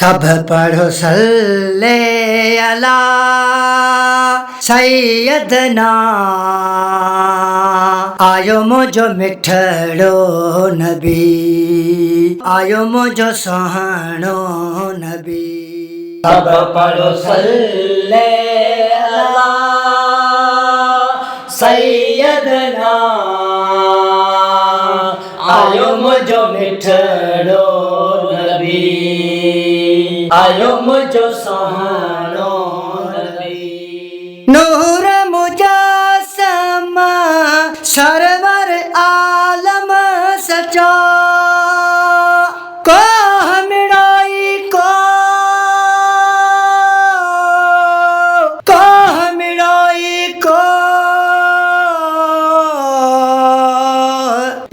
सब पढ़ो सल्ले अला सैयदना आयो मुझो मिठड़ो नबी आयो मुझो सुहानो नबी सब पढ़ो सल्ले अला सैयदना आयो मुझो मिठड़ो नबी आयो मुझो सुहानो नबी नूर मुजस्समा सरवर आलम सचा को मिड़ाई को मिड़ाई को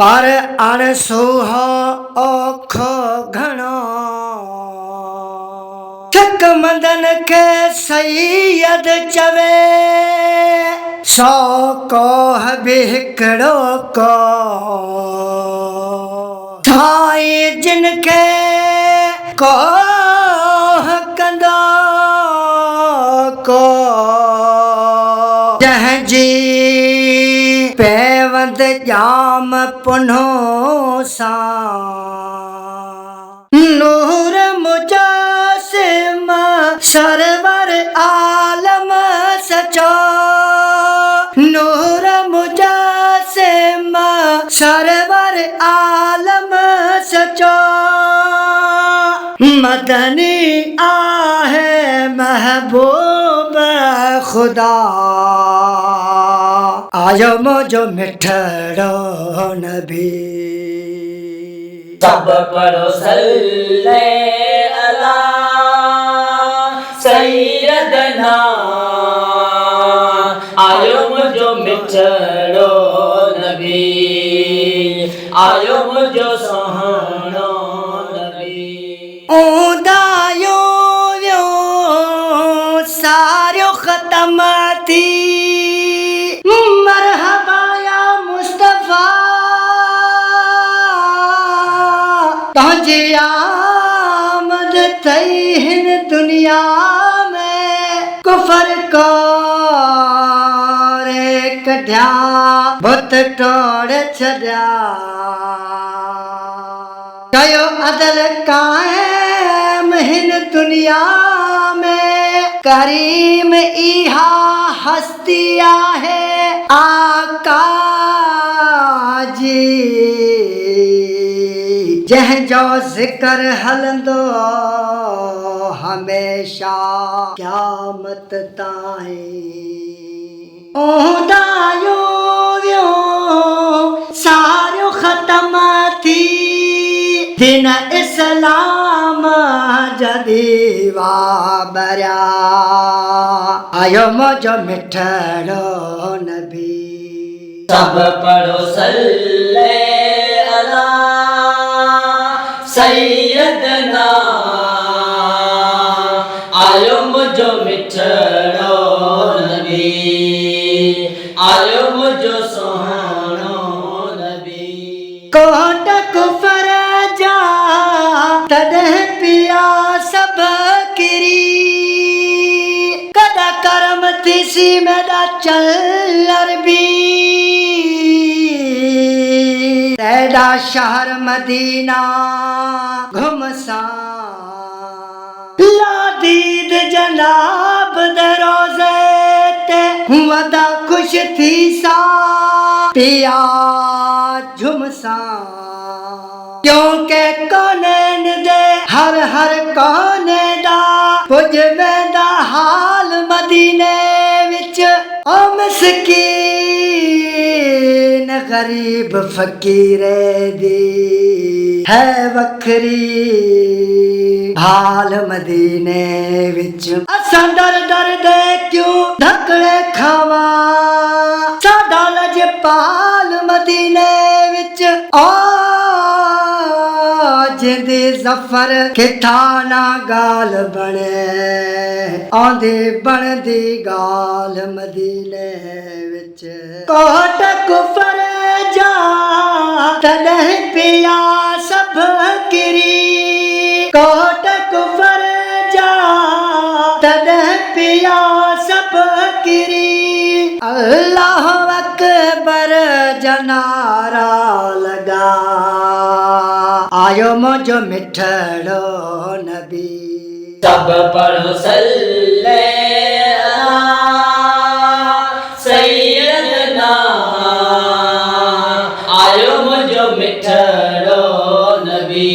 पर अणसुहा औखो घणो थक मदन के सैयद चवे सौ कोह भी हिकिड़ो को ठाई जिनखे कोह कंदो को जंहिंजी पेवंद जाम पुनो सां नूर मुजस्सिम सरवर आलम सचा नूर मुजस्सिम सरवर आलम सचा मदनी आहे महबूब खुदा आयो मुझो मिठड़ो नबी सब पढ़ो सल्ले अला सैयदना आयो मुझो मिठड़ो नबी आयो मुझो सुहानो नबी ऊंदायो वियो सारियो ख़तम थी मरहबा या मुस्तफ़ा तव्हांजी आमद थई हिन दुनिया में कुफर कोरे कढिया बुत टोड़ छॾिया कयो अदल कायम हिन दुनिया में करीम इहा हस्ती आहे आका जी जंहिंजो ज़िक्र हलंदो हमेशा क़यामत ताईं ऊंदायो वियो सारियो ख़तम थी दिन इस्लाम जदीवा बरिया आयो मुझो मिठड़ो नबी सब पढ़ो सल्ले अला सैयदना आयो मुझो मिठड़ो नबी आयो मुझो सुहानो नबी कोट कुफर जा तॾहिं पिया सब किरी कदा करम थीसी मेरा चल अरबी तेरा शहर मदीना घुमसा लादीद जनाब दे रोज़े ते वदा खुश थी सा पिया झुमसा क्योंकि कोनन दे हर हर कोने दा पुज वेंदा हाल मदीने विच ओ मिस्कीन गरीब फकीरे दी है वखरी हाल मदीने विच असां दर दर दे क्यों धकड़े खावा साडा लजपाल मदीने विच ओ जिंदी ज़फर किथा ना गाल बणे आंदी बनदी गाल मदीने विच कोट कुफर जा तॾहिं पिया सब किरी कोट कुफर किरी अल्लाह अकबर जनारा लगा आयो मुझो मिठड़ो नबी सब पढ़ो सल्ले अला सैयदना आयो मुझो मिठड़ो नबी